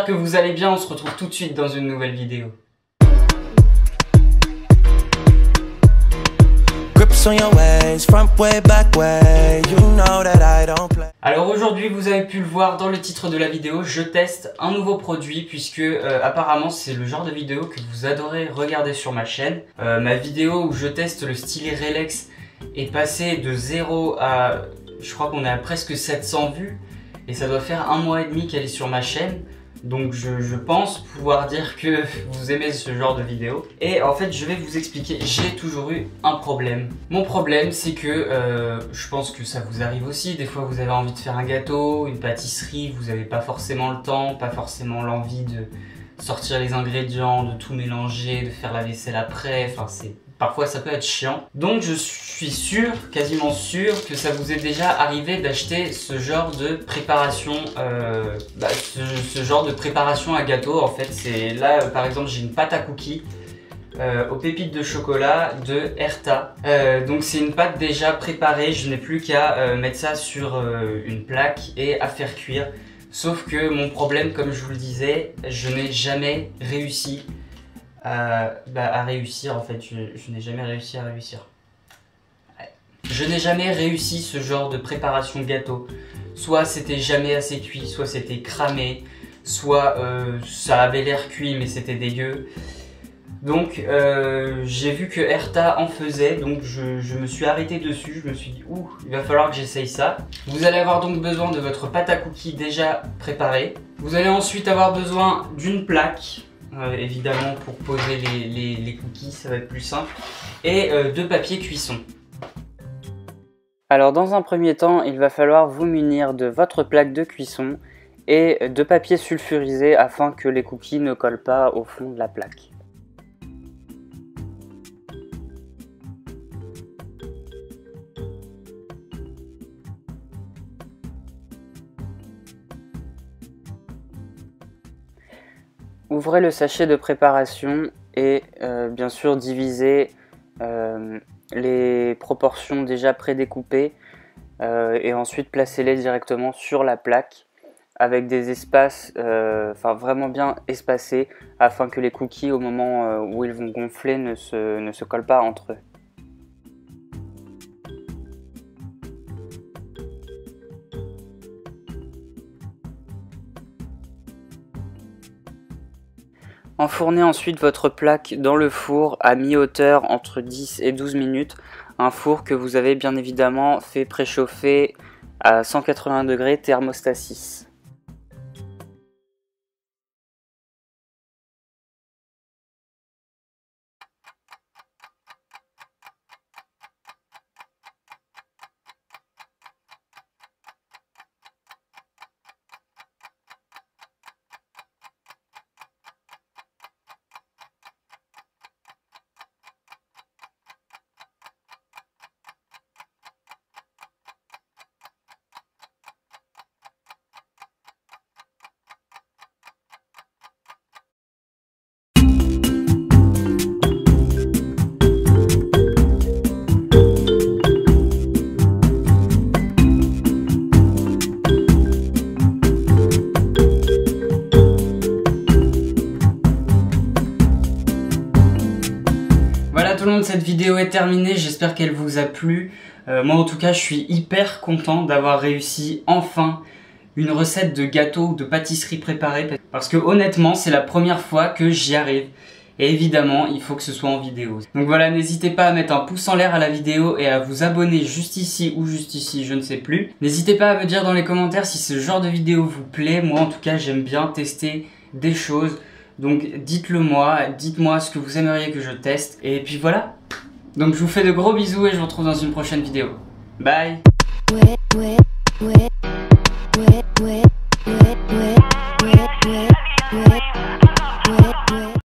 j'espère que vous allez bien, on se retrouve tout de suite dans une nouvelle vidéo. Alors aujourd'hui, vous avez pu le voir dans le titre de la vidéo, je teste un nouveau produit puisque apparemment c'est le genre de vidéo que vous adorez regarder sur ma chaîne. Ma vidéo où je teste le stylet Relax est passée de 0 à... je crois qu'on est à presque 700 vues et ça doit faire 1 mois et demi qu'elle est sur ma chaîne. Donc je pense pouvoir dire que vous aimez ce genre de vidéo. Et en fait je vais vous expliquer, j'ai toujours eu un problème. Mon problème c'est que, je pense que ça vous arrive aussi, des fois vous avez envie de faire un gâteau, une pâtisserie, vous n'avez pas forcément le temps, pas forcément l'envie de sortir les ingrédients, de tout mélanger, de faire la vaisselle après, enfin parfois ça peut être chiant. Donc je suis sûr, quasiment sûr, que ça vous est déjà arrivé d'acheter ce genre de préparation, ce genre de préparation à gâteau. En fait, c'est là par exemple j'ai une pâte à cookies aux pépites de chocolat de Herta. Donc c'est une pâte déjà préparée, je n'ai plus qu'à mettre ça sur une plaque et à faire cuire. Sauf que mon problème, comme je vous le disais, je n'ai jamais réussi à réussir. En fait, je n'ai jamais réussi à réussir. Ouais. Je n'ai jamais réussi ce genre de préparation gâteau. Soit c'était jamais assez cuit, soit c'était cramé, soit ça avait l'air cuit mais c'était dégueu. Donc j'ai vu que Herta en faisait, donc je me suis arrêté dessus, je me suis dit ouh, il va falloir que j'essaye ça. Vous allez avoir donc besoin de votre pâte à cookies déjà préparée. Vous allez ensuite avoir besoin d'une plaque, évidemment pour poser les cookies, ça va être plus simple, et de papier cuisson. Alors dans un premier temps, il va falloir vous munir de votre plaque de cuisson et de papier sulfurisé afin que les cookies ne collent pas au fond de la plaque. Ouvrez le sachet de préparation et bien sûr divisez les proportions déjà prédécoupées et ensuite placez-les directement sur la plaque avec des espaces vraiment bien espacés afin que les cookies au moment où ils vont gonfler ne se collent pas entre eux. Enfournez ensuite votre plaque dans le four à mi-hauteur entre 10 et 12 minutes. Un four que vous avez bien évidemment fait préchauffer à 180 degrés thermostat 6. Tout le monde, cette vidéo est terminée, j'espère qu'elle vous a plu. Moi en tout cas je suis hyper content d'avoir réussi enfin une recette de gâteau ou de pâtisserie préparée parce que honnêtement c'est la première fois que j'y arrive et évidemment il faut que ce soit en vidéo. Donc voilà, n'hésitez pas à mettre un pouce en l'air à la vidéo et à vous abonner juste ici ou juste ici, je ne sais plus. N'hésitez pas à me dire dans les commentaires si ce genre de vidéo vous plaît. Moi en tout cas j'aime bien tester des choses. Donc dites-le moi, dites-moi ce que vous aimeriez que je teste. Et puis voilà. Donc je vous fais de gros bisous et je vous retrouve dans une prochaine vidéo. Bye. Ouais.